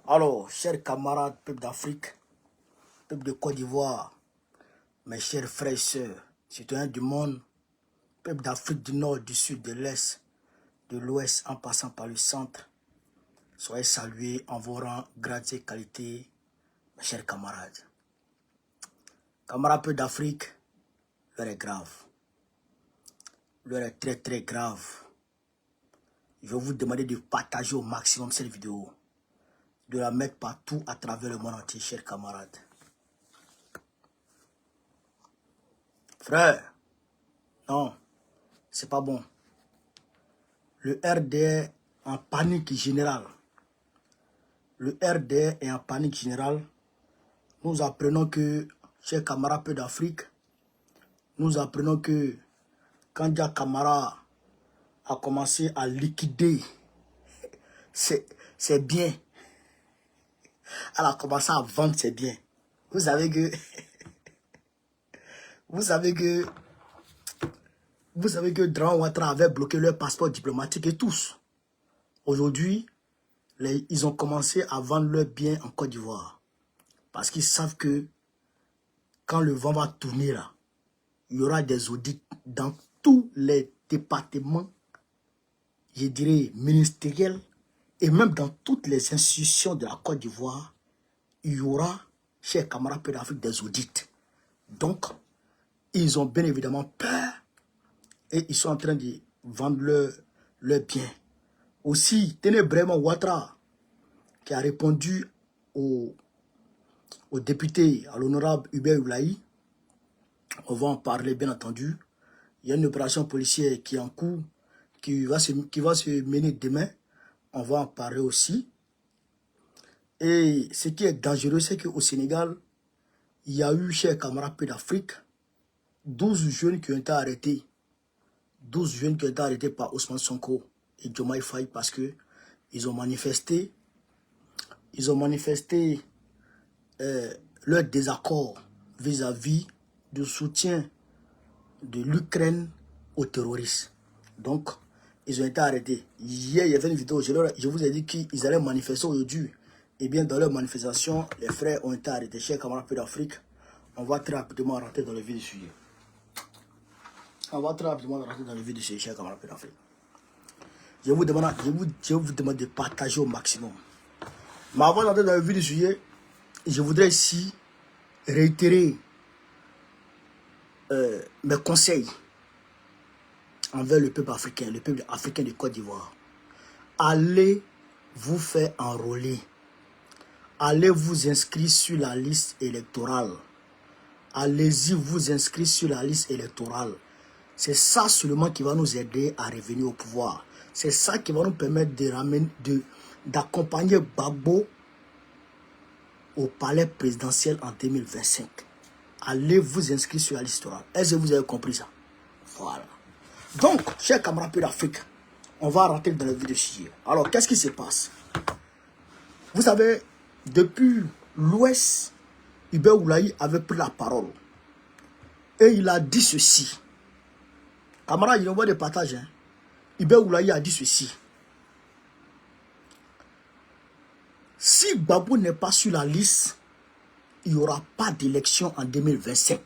Alors, chers camarades, peuple d'Afrique, peuple de Côte d'Ivoire, mes chers frères et sœurs, citoyens du monde, peuple d'Afrique du Nord, du Sud, de l'Est, de l'Ouest, en passant par le centre, soyez salués en vos rangs, grades et qualités, mes chers camarades. Camarades peuple d'Afrique, l'heure est grave. L'heure est très très grave. Je vais vous demander de partager au maximum cette vidéo, de la mettre partout à travers le monde entier, chers camarades. Frère, non, c'est pas bon. Le RDR est en panique générale. Le RDR est en panique générale. Nous apprenons que, chers camarades peu d'Afrique, nous apprenons que Kandia Camara a commencé à liquider ses biens. Elle a commencé à vendre ses biens. Vous savez que Dran Ouattara avait bloqué leur passeport diplomatique et tous. Aujourd'hui, ils ont commencé à vendre leurs biens en Côte d'Ivoire. Parce qu'ils savent que quand le vent va tourner là, il y aura des audits dans tous les départements, je dirais ministériels, et même dans toutes les institutions de la Côte d'Ivoire, il y aura, chers camarades peu d'Afrique, des audits. Donc, ils ont bien évidemment peur et ils sont en train de vendre leurs biens. Aussi, tenez vraiment Ouattara, qui a répondu au député, à l'honorable Hubert Oulaï. On va en parler bien entendu. Il y a une opération policière qui est en cours, qui va se mener demain. On va en parler aussi. Et ce qui est dangereux, c'est qu'au Sénégal, il y a eu, chers camarades peu d'Afrique, 12 jeunes qui ont été arrêtés. 12 jeunes qui ont été arrêtés par Ousmane Sonko et Diomaye Faye parce que ils ont manifesté leur désaccord vis-à-vis du soutien de l'Ukraine aux terroristes. Donc, ils ont été arrêtés. Hier, il y avait une vidéo, je vous ai dit qu'ils allaient manifester aujourd'hui. Eh bien, dans leur manifestation, les frères ont été arrêtés. Chers camarades d'Afrique, on va très rapidement rentrer dans le vif du sujet. Chers camarades d'Afrique. Je vous demande de partager au maximum. Mais avant d'entrer dans le vif du sujet, je voudrais ici réitérer mes conseils envers le peuple africain de Côte d'Ivoire. Allez vous faire enrôler. Allez vous inscrire sur la liste électorale. Allez-y vous inscrire sur la liste électorale. C'est ça seulement qui va nous aider à revenir au pouvoir. C'est ça qui va nous permettre d'accompagner Gbagbo au palais présidentiel en 2025. Allez vous inscrire sur la liste électorale. Est-ce que vous avez compris ça? Voilà. Donc, chers camarades d'Afrique, on va rentrer dans le vif du sujet. Alors, qu'est-ce qui se passe? Vous savez, depuis l'Ouest, Hubert Oulaï avait pris la parole. Et il a dit ceci. Camarades, il envoie des partages. Hein. Hubert Oulaï a dit ceci. Si Gbagbo n'est pas sur la liste, il n'y aura pas d'élection en 2025.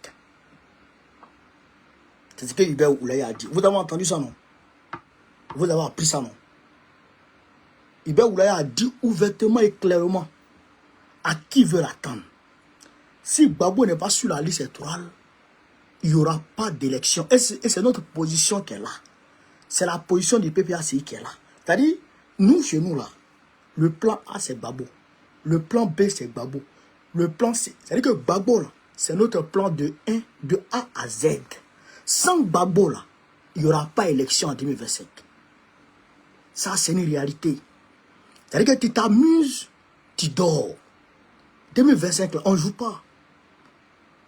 C'est ce que Hubert Oulaï a dit. Vous avez entendu ça, non? Vous avez appris ça, non? Hubert Oulaï a dit ouvertement et clairement à qui veut l'attendre. Si Gbagbo n'est pas sur la liste électorale, il n'y aura pas d'élection. Et c'est notre position qui est là. C'est la position du PPACI qui est là. C'est-à-dire, nous, chez nous, là, le plan A, c'est Gbagbo. Le plan B, c'est Gbagbo. Le plan C, c'est-à-dire que Gbagbo, c'est notre plan de A à Z. Sans Gbagbo, là, il n'y aura pas d'élection en 2025. Ça, c'est une réalité. C'est-à-dire que tu t'amuses, tu dors. 2025, là, on ne joue pas.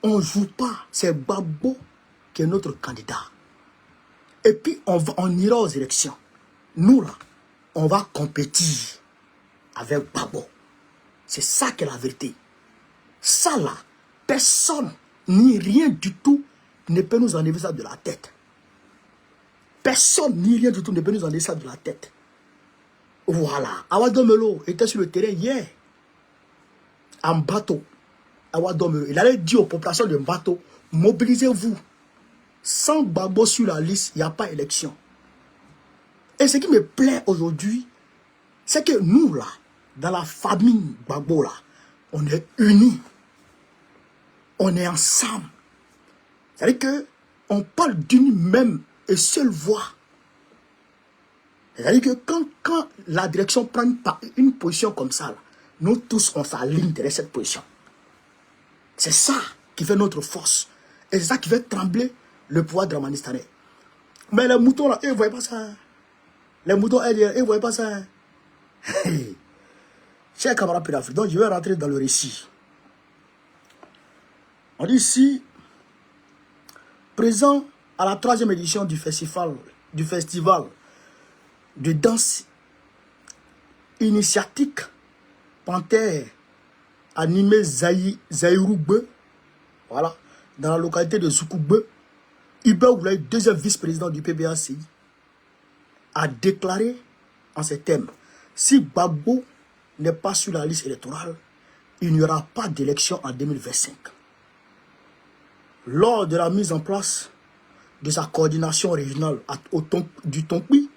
On ne joue pas. C'est Gbagbo qui est notre candidat. Et puis, on ira aux élections. Nous, là, on va compétir avec Gbagbo. C'est ça qui est la vérité. Ça, là, personne, ni rien du tout, ne peut nous enlever ça de la tête. Personne, ni rien du tout, ne peut nous enlever ça de la tête. Voilà. Awa Domelo était sur le terrain hier. en bateau. Il allait dire aux populations de bateau, mobilisez-vous. Sans Gbagbo sur la liste, il n'y a pas élection. Et ce qui me plaît aujourd'hui, c'est que nous, là, dans la famille Gbagbo, là, on est unis. On est ensemble. C'est-à-dire qu'on parle d'une même et seule voix. C'est-à-dire que quand la direction prend une position comme ça, là, nous tous, on s'aligne derrière cette position. C'est ça qui fait notre force. Et c'est ça qui fait trembler le pouvoir dramanistanais. Mais les moutons, là, ils ne voyaient pas ça. Les moutons, ils ne voyaient pas ça. Chers camarades Pédafrique, donc je vais rentrer dans le récit. On dit ici, présent à la 3e édition du festival de danse initiatique Panthère animé Zaïroube, voilà, dans la localité de Soukoube, Hubert Oulaye, 2e vice-président du PBACI, a déclaré en ces termes: si Gbagbo n'est pas sur la liste électorale, il n'y aura pas d'élection en 2025. Lors de la mise en place de sa coordination régionale du Tonkpi,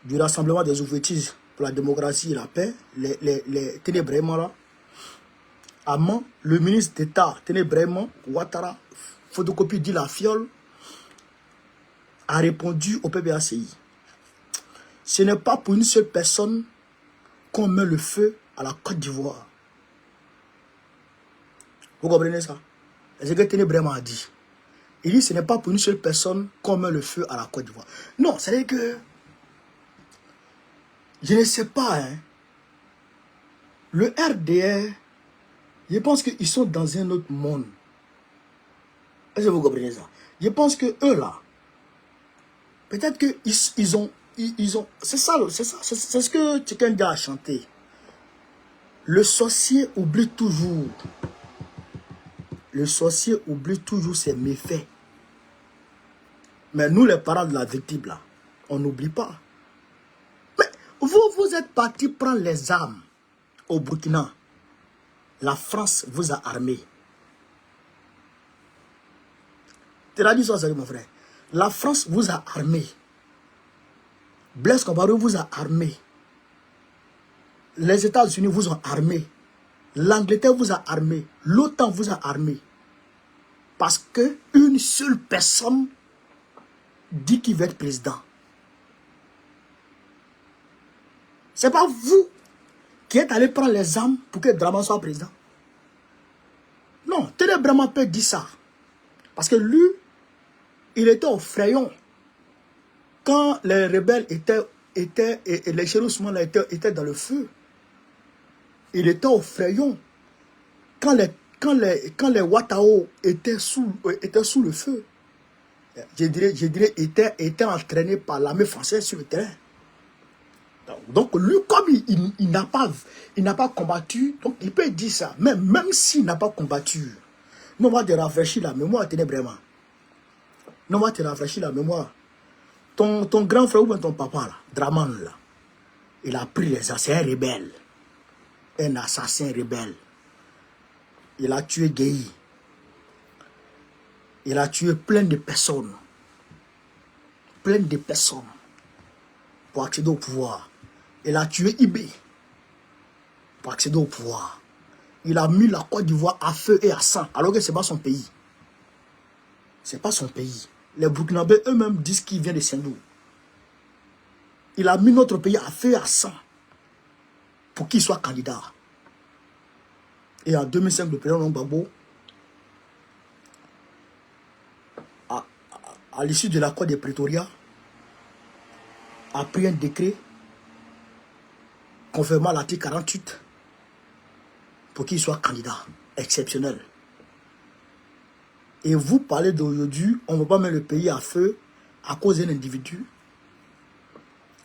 du Rassemblement des ouvriers pour la démocratie et la paix, les Ténébraiement là, Amman, le ministre d'État Ténébraiement Ouattara, photocopie dit la fiole, a répondu au PBACI: ce n'est pas pour une seule personne qu'on met le feu à la Côte d'Ivoire. Vous comprenez ça? C'est ce que Ténébraiement a dit. Il dit: ce n'est pas pour une seule personne qu'on met le feu à la Côte d'Ivoire. Non, c'est-à-dire que je ne sais pas, hein. Le RDR, je pense qu'ils sont dans un autre monde. Est-ce que vous comprenez ça? Je pense que eux là, peut-être qu'ils ont, c'est ça, c'est ce que Tchekenda a chanté. Le sorcier oublie toujours. Le sorcier oublie toujours ses méfaits. Mais nous, les parents de la victime là, on n'oublie pas. Vous êtes parti prendre les armes au Burkina. La France vous a armé. Tu l'as dit ça, mon frère. La France vous a armé. Blaise Compaoré vous a armé. Les États-Unis vous ont armé. L'Angleterre vous a armé. L'OTAN vous a armé. Parce qu'une seule personne dit qu'il veut être président. C'est pas vous qui êtes allé prendre les armes pour que Draman soit président. Non, Ténébraiement peut dire ça. Parce que lui, il était au Frayon. Quand les rebelles et les chéroussements étaient dans le feu, il était au Frayon. Quand les Watao étaient sous le feu, je dirais étaient entraînés par l'armée française sur le terrain. Donc lui, comme il n'a pas combattu, donc il peut dire ça. Même s'il n'a pas combattu, nous on va te rafraîchir la mémoire, Ténébraiement. Nous on va te rafraîchir la mémoire. Ton grand frère ou bien ton papa, là, Draman, là, il a pris les assassins rebelles. Un assassin rebelle. Il a tué Guéhi. Il a tué plein de personnes. Plein de personnes. Pour accéder au pouvoir. Il a tué Ibé pour accéder au pouvoir. Il a mis la Côte d'Ivoire à feu et à sang, alors que ce n'est pas son pays. Ce n'est pas son pays. Les Burkinabés eux-mêmes disent qu'il vient de Saint-Loup. Il a mis notre pays à feu et à sang pour qu'il soit candidat. Et en 2005, le président Gbagbo, à l'issue de l'accord de Pretoria, a pris un décret confirmant l'article 48 pour qu'il soit candidat exceptionnel. Et vous parlez d'aujourd'hui, on ne va pas mettre le pays à feu à cause d'un individu.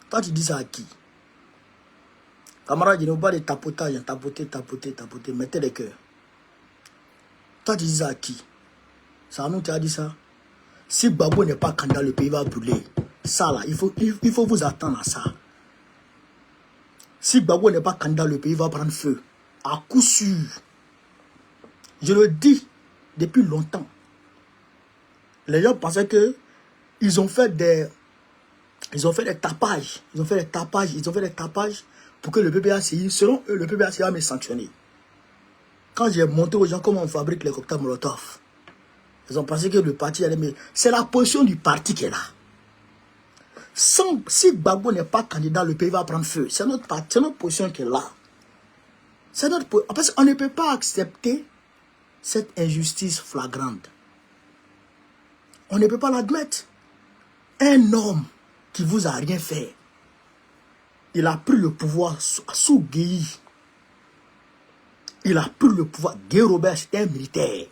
Toi, tu dis ça à qui? Camarade, il n'y a pas de tapotage, tapoter, mettez les cœurs. Toi, tu dis ça à qui? Ça nous a dit ça. Si Gbagbo n'est pas candidat, le pays va brûler. Ça là, il faut vous attendre à ça. Si Gbagbo n'est pas candidat, le pays va prendre feu. À coup sûr. Je le dis depuis longtemps. Les gens pensaient que ils ont fait des tapages. Ils ont fait des tapages pour que le PPACI, selon eux, le PPACI va me sanctionner. Quand j'ai montré aux gens comment on fabrique les cocktails Molotov, ils ont pensé que le parti allait me... C'est la position du parti qui est là. Si Gbagbo n'est pas candidat, le pays va prendre feu. C'est notre position qui est là. Parce qu'on ne peut pas accepter cette injustice flagrante. On ne peut pas l'admettre. Un homme qui vous a rien fait, il a pris le pouvoir sous Guéhi. Il a pris le pouvoir. Guéhi Robert, c'était un militaire.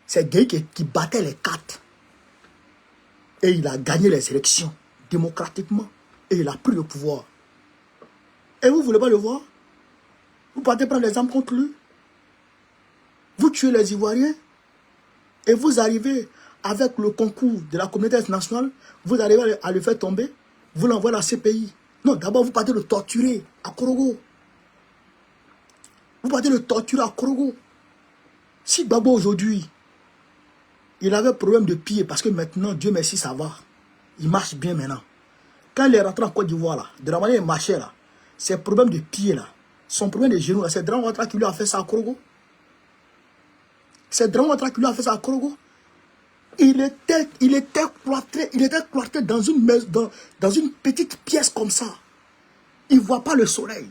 C'est Guéhi qui battait les cartes. Et il a gagné les élections démocratiquement. Et il a pris le pouvoir. Et vous ne voulez pas le voir? Vous partez prendre des armes contre lui. Vous tuez les Ivoiriens. Et vous arrivez avec le concours de la communauté internationale. Vous arrivez à le faire tomber. Vous l'envoyez à la CPI. Non, d'abord vous partez le torturer à Korogo. Vous partez le torturer à Korogo. Si Gbagbo aujourd'hui, il avait problème de pied, parce que maintenant, Dieu merci, ça va. Il marche bien maintenant. Quand il est rentré en Côte d'Ivoire, là, de la manière il marchait, là, ses problèmes de pied, là, son problème de genoux, là, c'est Dramane Ouattara qui lui a fait ça à Korogo. C'est Dramane Ouattara qui lui a fait ça à Korogo. Il était cloîtré dans une petite pièce comme ça. Il ne voit pas le soleil.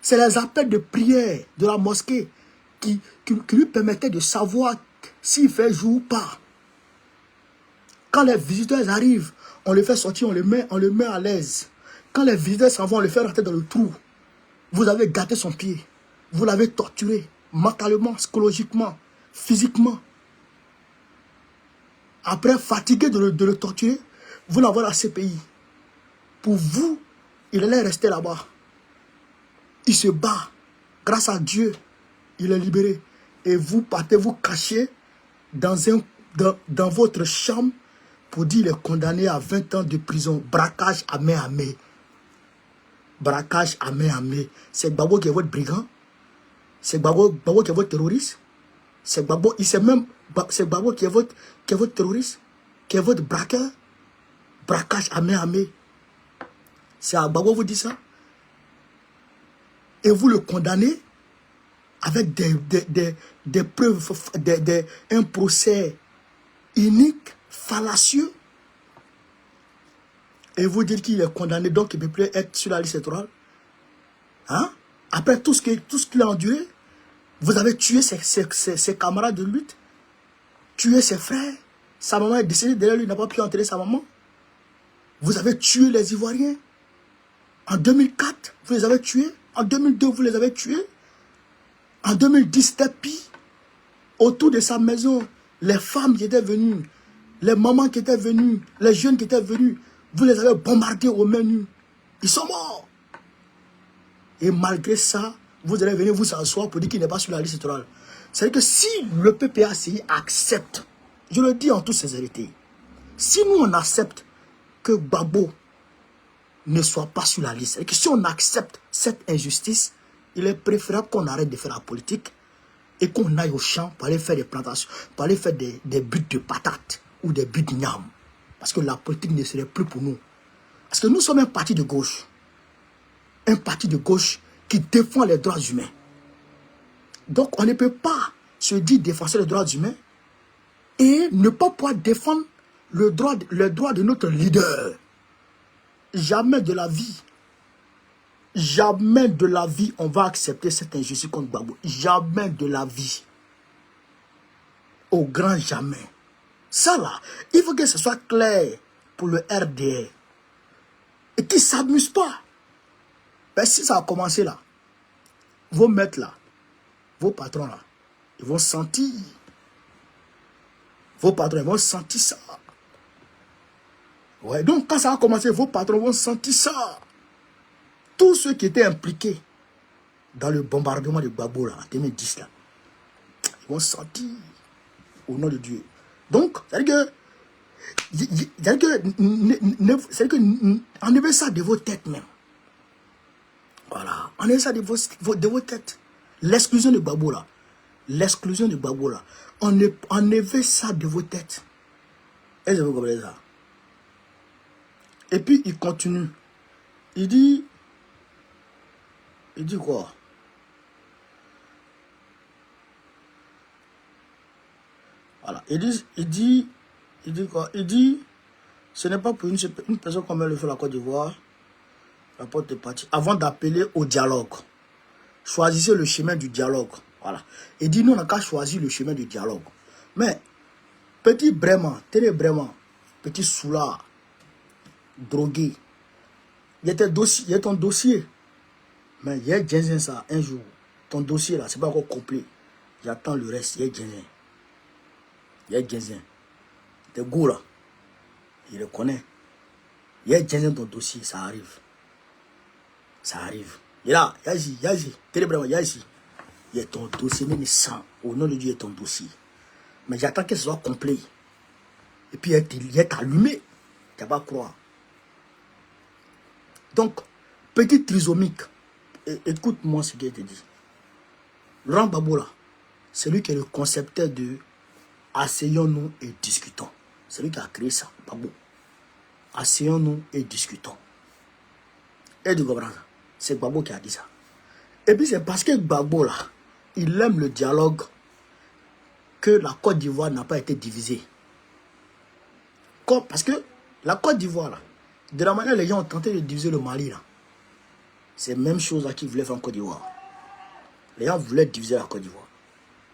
C'est les appels de prière de la mosquée qui lui permettaient de savoir s'il fait jour ou pas. Quand les visiteurs arrivent, on les fait sortir, on le met à l'aise. Quand les visiteurs s'en vont, on le fait rentrer dans le trou. Vous avez gâté son pied. Vous l'avez torturé mentalement, psychologiquement, physiquement. Après, fatigué de le torturer, vous l'envoyez à la CPI. Pour vous, il allait rester là-bas. Il se bat. Grâce à Dieu, il est libéré. Et vous partez vous cacher dans votre chambre pour dire qu'il est condamné à 20 ans de prison. Braquage à main à main. Braquage à main à main. C'est Gbagbo qui est votre brigand. C'est Gbagbo qui est votre terroriste. C'est Gbagbo, c'est Gbagbo qui est votre terroriste, qui est votre braqueur. Braquage à main à main. C'est à Gbagbo vous dit ça. Et vous le condamnez avec des preuves, un procès unique, fallacieux. Et vous dites qu'il est condamné, donc il ne peut plus être sur la liste électorale. Hein? Après tout ce qu'il a enduré, vous avez tué ses camarades de lutte, tué ses frères. Sa maman est décédée, derrière lui, il n'a pas pu enterrer sa maman. Vous avez tué les Ivoiriens. En 2004, vous les avez tués. En 2002, vous les avez tués. En 2010, c'était pire. Autour de sa maison, les femmes qui étaient venues, les mamans qui étaient venues, les jeunes qui étaient venus, vous les avez bombardés au menu. Ils sont morts. Et malgré ça, vous allez venir vous asseoir pour dire qu'il n'est pas sur la liste électorale. C'est-à-dire que si le PPACI accepte, je le dis en toute sincérité, si nous on accepte que Gbagbo ne soit pas sur la liste, et que si on accepte cette injustice, il est préférable qu'on arrête de faire la politique et qu'on aille au champ pour aller faire des plantations, pour aller faire des buts de patates ou des buts de gnam. Parce que la politique ne serait plus pour nous. Parce que nous sommes un parti de gauche. Un parti de gauche qui défend les droits humains. Donc on ne peut pas se dire défenseur des droits humains et ne pas pouvoir défendre le droit de notre leader. Jamais de la vie. Jamais de la vie on va accepter cette injustice contre Gbagbo. Jamais de la vie. Au grand jamais. Ça là, il faut que ce soit clair pour le RDR. Et qu'ils ne s'amusent pas. Ben, si ça a commencé là, vos maîtres là, vos patrons là, ils vont sentir. Vos patrons, ils vont sentir ça. Ouais, donc quand ça a commencé, vos patrons vont sentir ça. Tous ceux qui étaient impliqués dans le bombardement de Gbagbo là, en 2010 là, ils vont sentir au nom de Dieu. Donc, c'est-à-dire que enlevez ça de vos têtes même. Voilà. Enlevez ça de vos têtes. L'exclusion de Gbagbo là. L'exclusion de Gbagbo là. Enlevez ça de vos têtes. Est-ce que vous comprenez ça? Et puis il continue. Il dit quoi? Voilà. Il dit quoi? Il dit, ce n'est pas pour une personne comme elle le fait la Côte d'Ivoire, la porte est partie, avant d'appeler au dialogue. Choisissez le chemin du dialogue. Voilà. Il dit, nous, on n'a qu'à choisir le chemin du dialogue. Mais, petit Brément, petit soulard, drogué, il y a ton dossier. Mais il y a Djenzen ça, un jour. Ton dossier là, c'est pas encore complet. J'attends le reste, il y a Djenzen. Il y a Djenzen. Tes goûts là, je le connais. Il y a Djenzen ton dossier, ça arrive. Ça arrive. Et là, il y a ici, il y a ici. Il y a ton dossier, même sans. Au nom de Dieu, il y a ton dossier. Mais j'attends que ce soit complet. Et puis, il est allumé. Tu vas pas croire. Donc, petit trisomique, écoute-moi ce qu'il te dit. Laurent Gbagbo là, c'est lui qui est le concepteur de asseyons-nous et discutons. C'est lui qui a créé ça, Gbagbo. Asseyons-nous et discutons. Et du comprendre ça. C'est Gbagbo qui a dit ça. Et puis c'est parce que Gbagbo là, il aime le dialogue que la Côte d'Ivoire n'a pas été divisée. Parce que la Côte d'Ivoire là, de la manière les gens ont tenté de diviser le Mali là, c'est la même chose là qu'ils voulaient faire en Côte d'Ivoire. Les gens voulaient diviser la Côte d'Ivoire.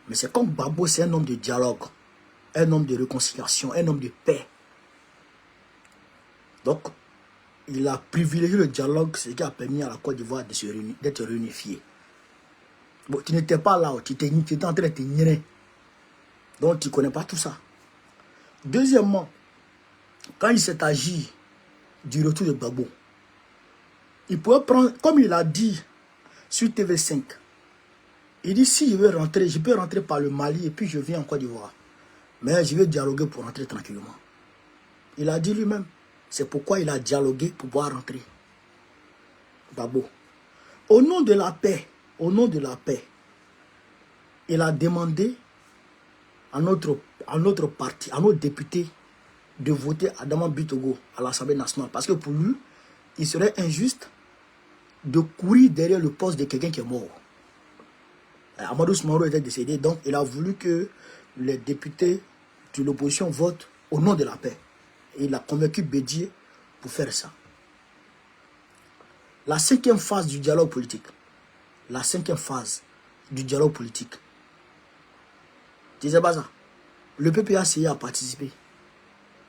Mais c'est comme Gbagbo, c'est un homme de dialogue, un homme de réconciliation, un homme de paix. Donc, il a privilégié le dialogue, ce qui a permis à la Côte d'Ivoire d'être réunifiée. Bon, tu n'étais pas là, tu étais en train de te nier. Donc, tu ne connais pas tout ça. Deuxièmement, quand il s'est agi du retour de Gbagbo, il pouvait prendre, comme il a dit sur TV5, il dit si je veux rentrer, je peux rentrer par le Mali et puis je viens en Côte d'Ivoire. Mais je vais dialoguer pour rentrer tranquillement. Il a dit lui-même. C'est pourquoi il a dialogué pour pouvoir rentrer. Gbagbo. Au nom de la paix, il a demandé à notre parti, à nos députés, de voter Adama Bitogo à l'Assemblée nationale. Parce que pour lui, il serait injuste de courir derrière le poste de quelqu'un qui est mort. Amadou Soumaoro était décédé, donc il a voulu que les députés de l'opposition votent au nom de la paix. Et il a convaincu Bédié pour faire ça. La 5e phase du dialogue politique. La 5e phase du dialogue politique. Tu sais pas ça? Le PPACI a participé.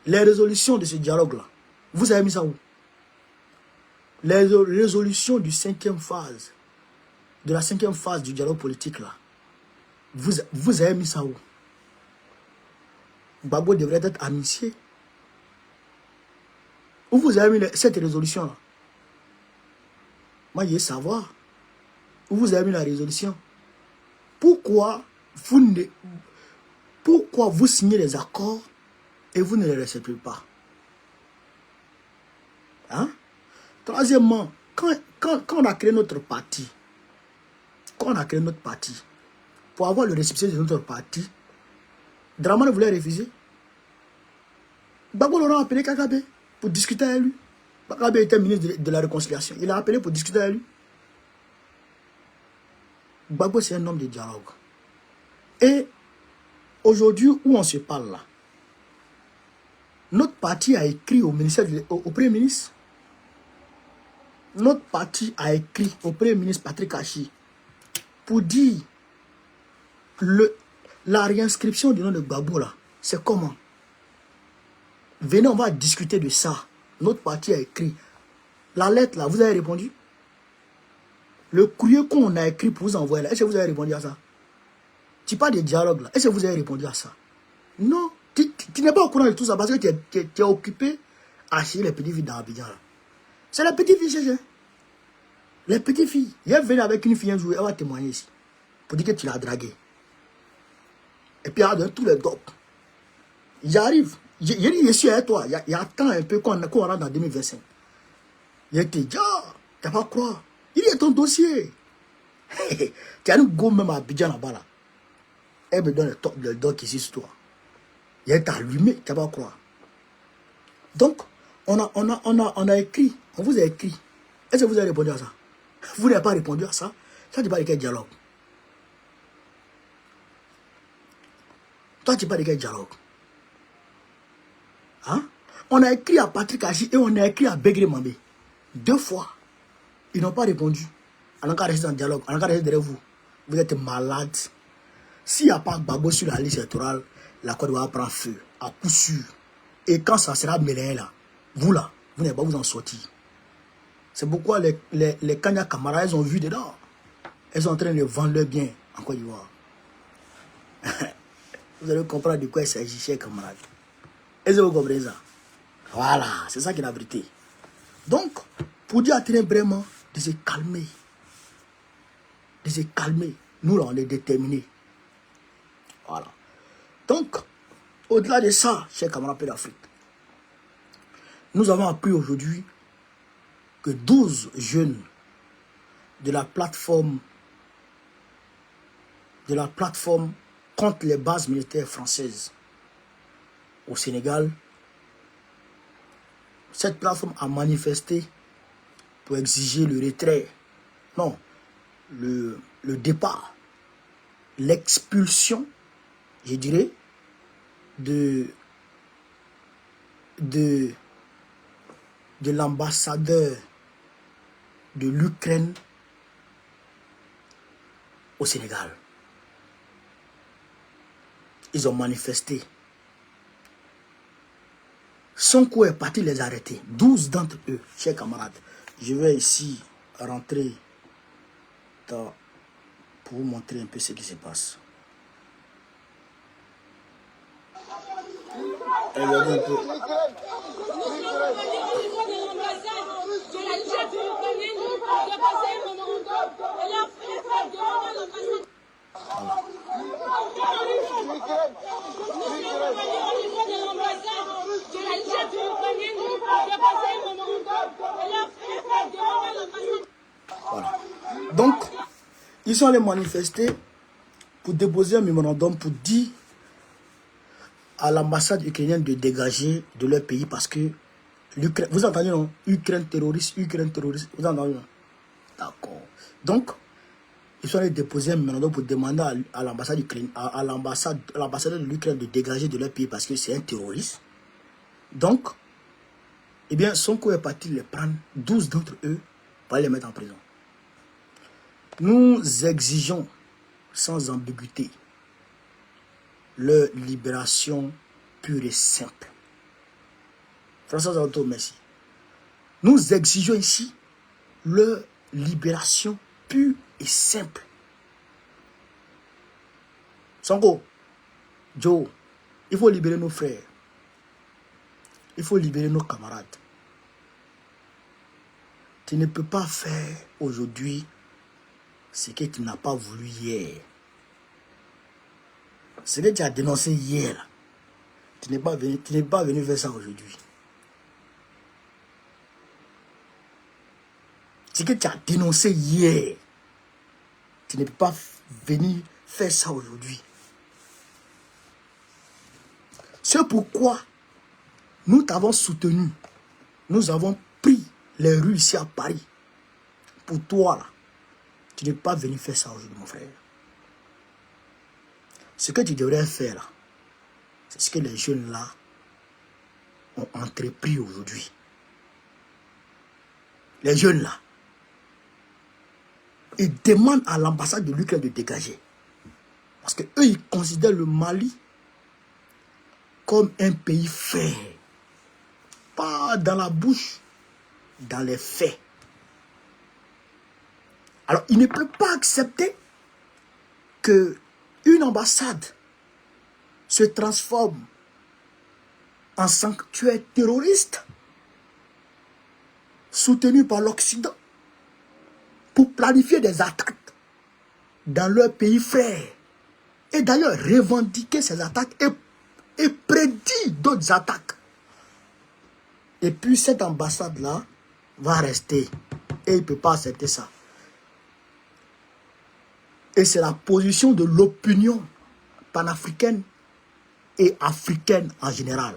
Les résolutions de ce dialogue-là, vous avez mis ça où? Les résolutions du 5e phase, de la 5e phase du dialogue politique là, vous avez mis ça où? Gbagbo devrait être amnistié. Où vous avez mis cette résolution-là? Moi, je veux savoir. Où vous avez mis la résolution? Pourquoi vous signez les accords et vous ne les respectez pas? Hein? Troisièmement, quand on a créé notre parti, pour avoir le récépissé de notre parti, Dramane voulait refuser. Gbagbo l'aura appelé Kakabe pour discuter avec lui. Kakabe était ministre de la réconciliation. Il a appelé pour discuter avec lui. Gbagbo, c'est un homme de dialogue. Et aujourd'hui, où on se parle là, notre parti a écrit au Premier ministre. Notre parti a écrit au Premier ministre Patrick Achi pour dire la réinscription du nom de Gbagbo là, c'est comment? Venez, on va discuter de ça. Notre parti a écrit. La lettre là, vous avez répondu? Le courrier qu'on a écrit pour vous envoyer là, est-ce que vous avez répondu à ça? Tu parles de dialogue là, est-ce que vous avez répondu à ça? Non, tu n'es pas au courant de tout ça parce que tu es occupé à acheter les petites filles dans Abidjan là. C'est les petites filles, chercher. Les petites filles. Il est venu avec une fille un jour, elle va témoigner ici. Pour dire que tu l'as dragué. Et puis elle a donné tous les dopes. J'arrive. Je dis, je suis avec toi. Il y a temps un peu qu'on rentre dans 2025. Il te dit, ah, tu vas pas croire. Il est ton dossier. Tu as une gomme même à Abidjan là-bas là. Elle me donne le doc ici sur toi. Il est allumé, tu vas pas croire. Donc, on a écrit, on vous a écrit. Est-ce que vous avez répondu à ça? Vous n'avez pas répondu à ça? Ça, tu parles de quel dialogue? Toi, tu parles de quel dialogue? Hein? On a écrit à Patrick Achi et on a écrit à Begré Mambé. 2 fois. Ils n'ont pas répondu. On a resté en dialogue. On a resté derrière vous. Vous êtes malade. S'il n'y a pas Gbagbo sur la liste électorale, la Côte d'Ivoire prend feu. À coup sûr. Et quand ça sera mêlé là, vous n'allez pas vous en sortir. C'est pourquoi les Kanya Camara, elles ont vu dedans. Elles sont en train de vendre leur bien en Côte d'Ivoire. Vous allez comprendre de quoi il s'agit, chers camarades. Est-ce que vous comprenez ça? Voilà, c'est ça qui est la vérité. Donc, pour dire à Tiné vraiment de se calmer. De se calmer. Nous, là, on est déterminés. Voilà. Donc, au-delà de ça, chers camarades d'Afrique, nous avons appris aujourd'hui que 12 jeunes de la plateforme contre les bases militaires françaises au Sénégal, cette plateforme a manifesté pour exiger le retrait, non, le départ, l'expulsion, je dirais, de l'ambassadeur de l'Ukraine au Sénégal. Ils ont manifesté. Sonko est parti les arrêter. 12 d'entre eux, chers camarades. Je vais ici rentrer pour vous montrer un peu ce qui se passe. Regardez un peu. Voilà. Donc, ils sont allés manifester pour déposer un mémorandum pour dire à l'ambassade ukrainienne de dégager de leur pays parce que l'Ukraine, vous entendez non? Ukraine terroriste, vous entendez non? D'accord. Donc, ils sont allés déposer un mémorandum pour demander à l'ambassade ukrainienne, à l'ambassadeur de l'Ukraine de dégager de leur pays parce que c'est un terroriste. Donc, eh bien, Sonko est parti les prendre, 12 d'entre eux, pour les mettre en prison. Nous exigeons sans ambiguïté leur libération pure et simple. François Zanto, merci. Nous exigeons ici leur libération pure et simple. Sonko, Joe, il faut libérer nos frères. Il faut libérer nos camarades. Tu ne peux pas faire aujourd'hui ce que tu n'as pas voulu hier. Ce que tu as dénoncé hier, là, tu n'es pas venu faire ça aujourd'hui. Ce que tu as dénoncé hier, tu ne peux pas venir faire ça aujourd'hui. C'est pourquoi nous t'avons soutenu. Nous avons pris les rues ici à Paris. Pour toi, là, tu n'es pas venu faire ça aujourd'hui, mon frère. Ce que tu devrais faire, là, c'est ce que les jeunes, là, ont entrepris aujourd'hui. Les jeunes, là, ils demandent à l'ambassade de l'Ukraine de dégager. Parce qu'eux, ils considèrent le Mali comme un pays frère. Pas dans la bouche, dans les faits. Alors, il ne peut pas accepter que une ambassade se transforme en sanctuaire terroriste soutenu par l'Occident pour planifier des attaques dans leur pays frère. Et d'ailleurs, revendiquer ces attaques et prédire d'autres attaques. Et puis cette ambassade-là va rester. Et il ne peut pas accepter ça. Et c'est la position de l'opinion panafricaine et africaine en général.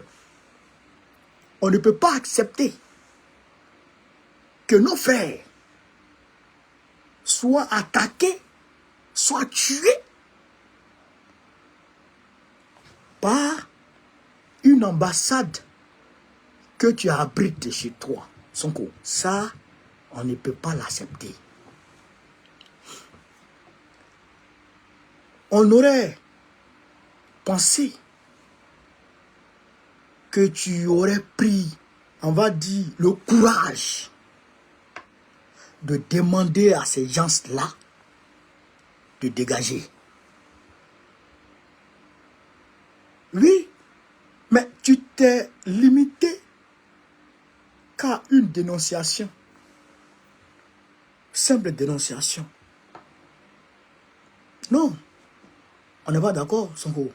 On ne peut pas accepter que nos frères soient attaqués, soient tués par une ambassade que tu abrites chez toi. Sonko, ça, on ne peut pas l'accepter. On aurait pensé que tu aurais pris, on va dire, le courage de demander à ces gens-là de dégager. Oui, mais tu t'es limité qu'à une dénonciation. Simple dénonciation. Non, on n'est pas d'accord, Sonko.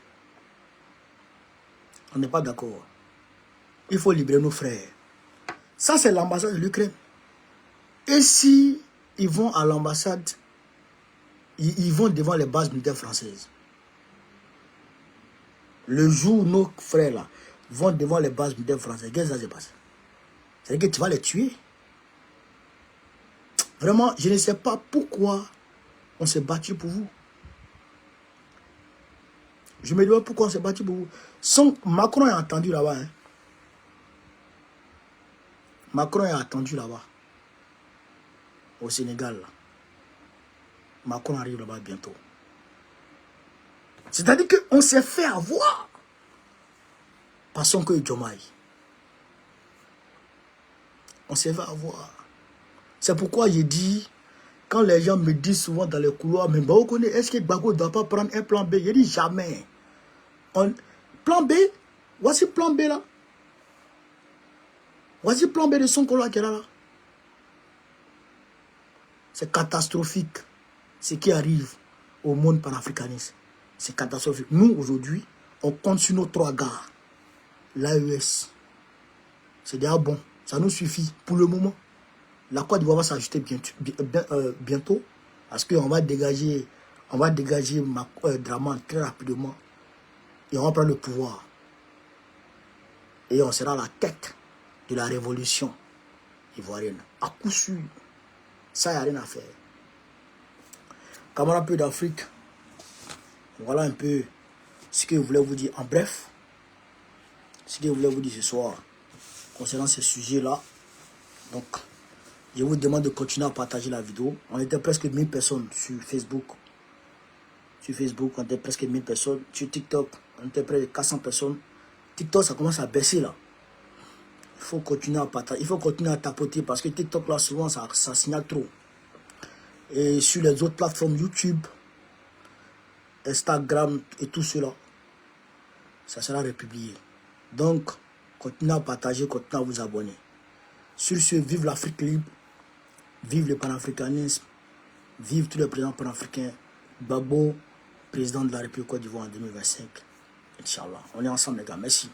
On n'est pas d'accord. Il faut libérer nos frères. Ça, c'est l'ambassade de l'Ukraine. Et si ils vont à l'ambassade, ils vont devant les bases militaires françaises. Le jour où nos frères là vont devant les bases militaires françaises, qu'est-ce qui va se passer? C'est-à-dire que tu vas les tuer. Vraiment, je ne sais pas pourquoi on s'est battu pour vous. Je me demande pourquoi on s'est battu pour vous. Macron est attendu là-bas. Hein. Macron est attendu là-bas. Au Sénégal. Là. Macron arrive là-bas bientôt. C'est-à-dire qu'on s'est fait avoir par Sonko et Diomaye. On s'est fait avoir. C'est pourquoi j'ai dit, quand les gens me disent souvent dans les couloirs, mais vous connaissez, est-ce que Gbagbo ne doit pas prendre un plan B? J'ai dit jamais. Plan B, voici plan B là. Voici plan B de Sonko là qui est là. C'est catastrophique ce qui arrive au monde panafricaniste. C'est catastrophique. Nous, aujourd'hui, on compte sur nos 3 gars. L'AES. C'est déjà bon. Ça nous suffit pour le moment. La Côte d'Ivoire va s'ajuster bientôt. Parce qu'on va dégager, Draman très rapidement. Et on va prendre le pouvoir. Et on sera à la tête de la révolution ivoirienne. À coup sûr. Ça, il n'y a rien à faire. Camarades peu d'Afrique. Voilà un peu ce que je voulais vous dire. En bref, ce que je voulais vous dire ce soir concernant ces sujets-là. Donc, je vous demande de continuer à partager la vidéo. On était presque 1000 personnes sur Facebook. Sur Facebook, on était presque 1000 personnes. Sur TikTok, on était près de 400 personnes. TikTok, ça commence à baisser là. Il faut continuer à partager. Il faut continuer à tapoter parce que TikTok là, souvent, ça signale trop. Et sur les autres plateformes YouTube, Instagram et tout cela, ça sera republié. Donc, continuez à partager, continuez à vous abonner. Sur ce, vive l'Afrique libre, vive le panafricanisme, vive tous les présidents panafricains. Gbagbo, président de la République Côte d'Ivoire en 2025. Inch'Allah. On est ensemble les gars, merci.